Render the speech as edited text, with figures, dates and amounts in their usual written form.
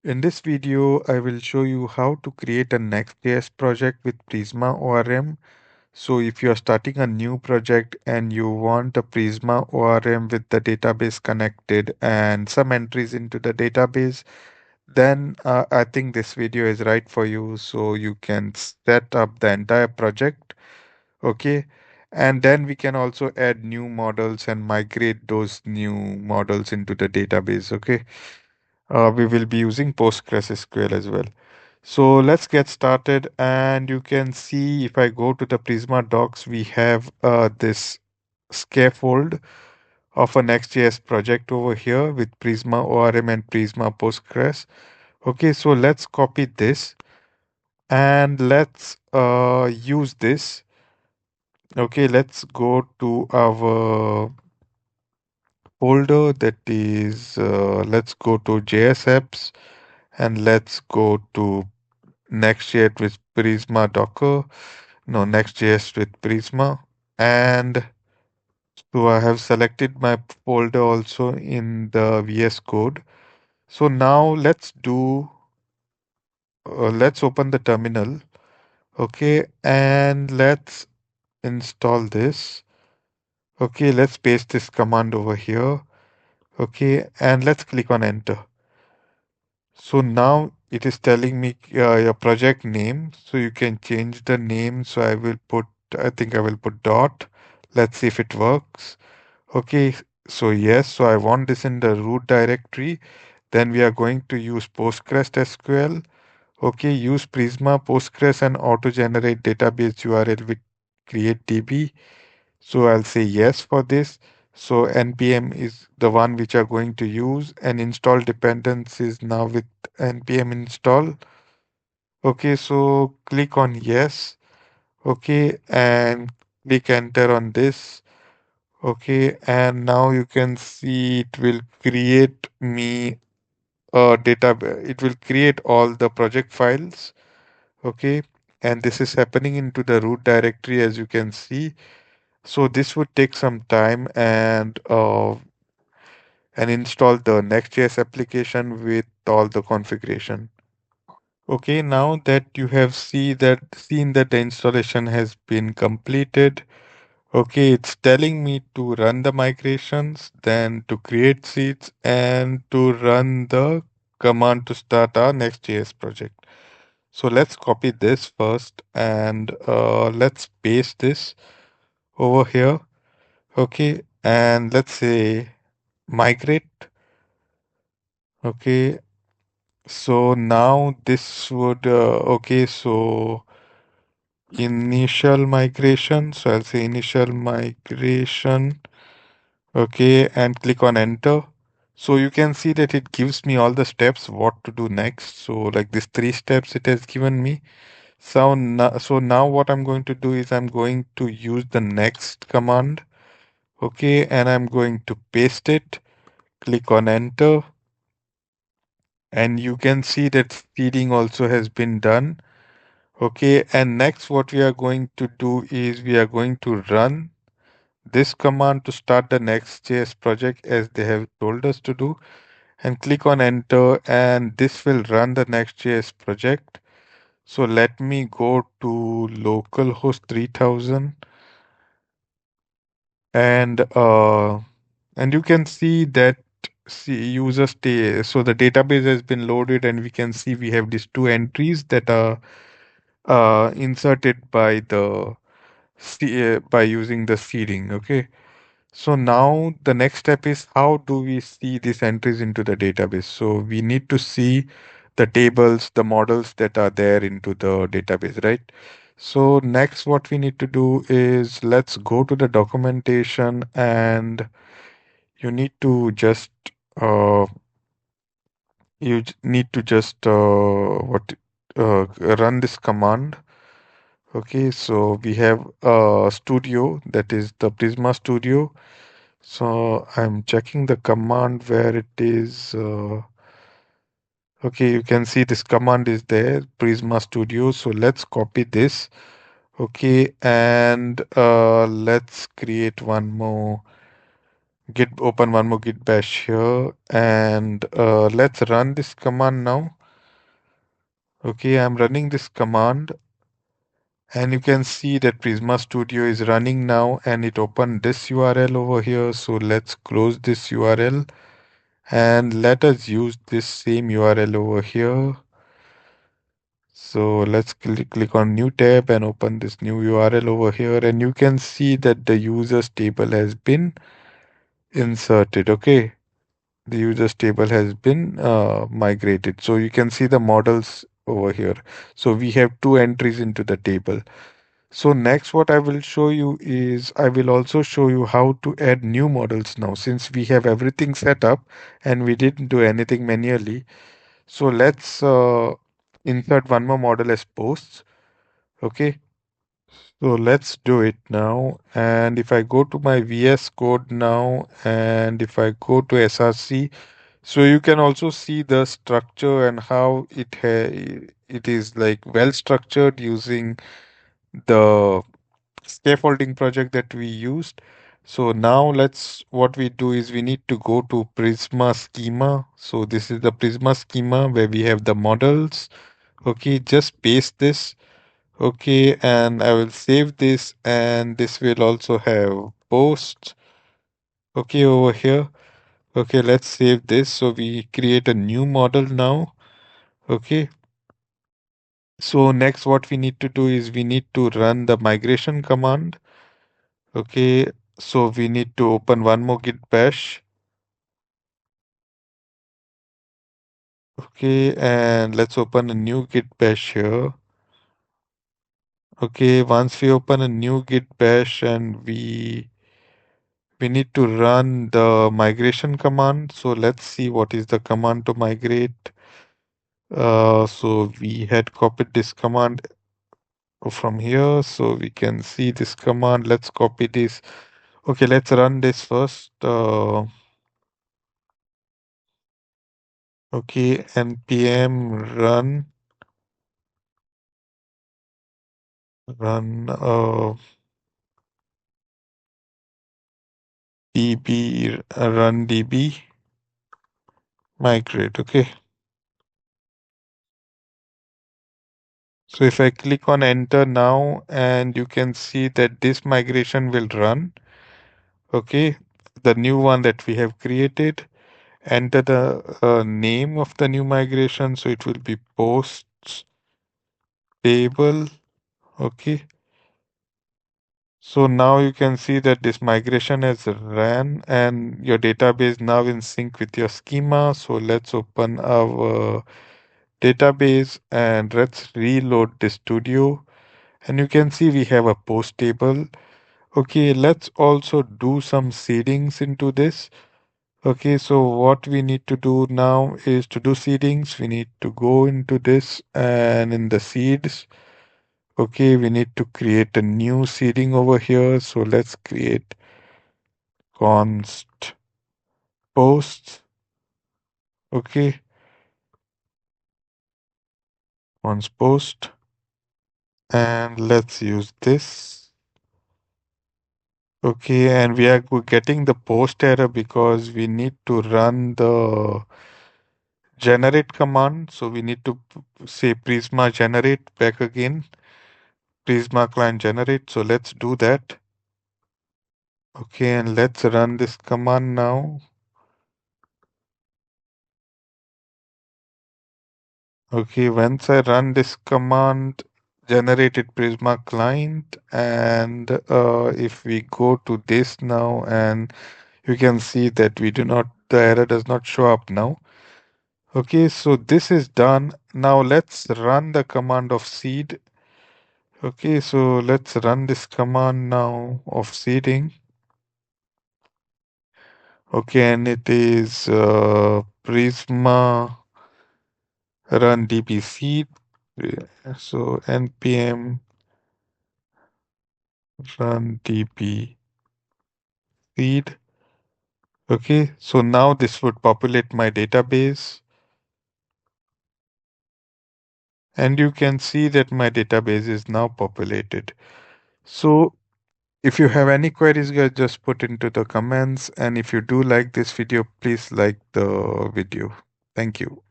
In this video, I will show you how to create a Next.js project with Prisma ORM. So if you are starting a new project and you want a Prisma ORM with the database connected and some entries into the database, then I think this video is right for you. So you can set up the entire project. Okay. And then we can also add new models and migrate those new models into the database. Okay. We will be using PostgreSQL as well. So let's get started. And you can see if I go to the Prisma docs, we have this scaffold of a Next.js project over here with Prisma ORM and Prisma Postgres. Okay, so let's copy this and let's use this. Okay, let's go to our folder that is, let's go to JS apps and let's go to Next.js with Prisma Docker. No, Next.js with Prisma. And so I have selected my folder also in the VS Code. So now let's open the terminal. Okay, and let's install this. Okay, let's paste this command over here. Okay, and let's click on enter. So now it is telling me your project name. So you can change the name. So I think I will put dot. Let's see if it works. Okay. So yes. So I want this in the root directory. Then we are going to use PostgreSQL. Okay. Use Prisma, Postgres and auto generate database URL with create DB. So I'll say yes for this. So npm is the one which are going to use and install dependencies now with npm install. Okay, so click on yes. Okay, and click enter on this. Okay, and now you can see it will create me a database. It will create all the project files. Okay, and this is happening into the root directory as you can see. So this would take some time and install the Next.js application with all the configuration. Okay, now that you have seen that the installation has been completed, okay, it's telling me to run the migrations, then to create seeds, and to run the command to start our Next.js project. So let's copy this first and let's paste this over here. Okay, and let's say migrate. Okay, so now this would, okay, so initial migration. So I'll say initial migration. Okay, and click on enter. So you can see that it gives me all the steps what to do next. So like these three steps it has given me. So now what I'm going to do is I'm going to use the next command. Okay, and I'm going to paste it. Click on enter. And you can see that seeding also has been done. Okay, and next what we are going to do is we are going to run this command to start the Next.js project as they have told us to do, and click on enter, and this will run the Next.js project. So let me go to localhost 3000 and you can see that so the database has been loaded and we can see we have these two entries that are inserted by using the seeding. Okay. So now the next step is how do we see these entries into the database? So we need to see the tables, the models that are there into the database, right? So next what we need to do is let's go to the documentation and you need to just uh, need to just what run this command. Okay, so we have studio, that is the Prisma Studio. So I'm checking the command where it is. Okay, you can see this command is there, Prisma Studio. So let's copy this. Okay, and let's create one more Git open one more git bash here and let's run this command now. Okay, I'm running this command and you can see that Prisma Studio is running now and it opened this URL over here. So let's close this URL and let us use this same URL over here. So let's click on new tab and open this new URL over here and you can see that the users table has been inserted. Okay, the users table has been migrated. So you can see the models over here. So we have two entries into the table. So next what I will show you is I will also show you how to add new models now since we have everything set up and we didn't do anything manually. So let's insert one more model as posts. Okay. So let's do it now. And if I go to my VS Code now and if I go to SRC, so you can also see the structure and how it is like well structured using the scaffolding project that we used. So now what we do is we need to go to Prisma schema. So this is the Prisma schema where we have the models. Okay, just paste this. Okay, and I will save this and this will also have post. Okay, over here. Okay, let's save this. So we create a new model now. Okay. So next what we need to do is we need to run the migration command. Okay. So we need to open one more git bash. Okay. And let's open a new git bash here. Okay. Once we open a new git bash and we need to run the migration command. So let's see what is the command to migrate. So we had copied this command from here. So we can see this command. Let's copy this. Okay, let's run this first. Okay, npm run db run db migrate. Okay, so if I click on enter now, and you can see that this migration will run. Okay, the new one that we have created. Enter the name of the new migration, so it will be posts table. Okay. So now you can see that this migration has ran and your database now in sync with your schema. So let's open our database and let's reload the studio. And you can see we have a post table. Okay, let's also do some seedings into this. Okay, so what we need to do now is to do seedings. We need to go into this and in the seeds. Okay, we need to create a new seeding over here. So let's create const posts. Okay, const post. And let's use this. Okay, and we're getting the post error because we need to run the generate command. So we need to say Prisma generate back again. Prisma client generate. So let's do that. Okay, and let's run this command now. Okay, once I run this command, generated Prisma client, and if we go to this now, and you can see that the error does not show up now. Okay, so this is done. Now let's run the command of seed. Okay, so let's run this command now of seeding. Okay, and it is Prisma run db seed. So npm run db seed. Okay, so now this would populate my database. And you can see that my database is now populated. So If you have any queries, guys, just put into the comments. And if you do like this video, please like the video. Thank you.